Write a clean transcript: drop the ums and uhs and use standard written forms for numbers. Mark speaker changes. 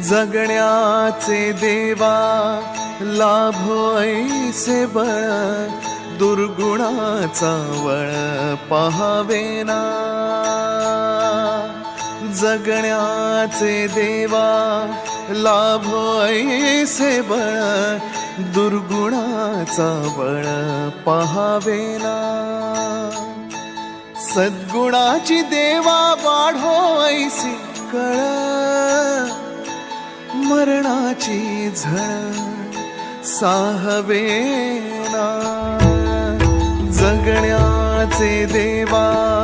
Speaker 1: जगण्याचे देवा लाभो ऐसे बळ, दुर्गुणाचा वळ पहावेना. जगण्याचे देवा लाभो ऐसे बळ, दुर्गुणाचा बळ पहावेना. सद्गुणाची देवा वाढो ऐसी कळ, मरणाची झळ साहवेना. जगण्याचे देवा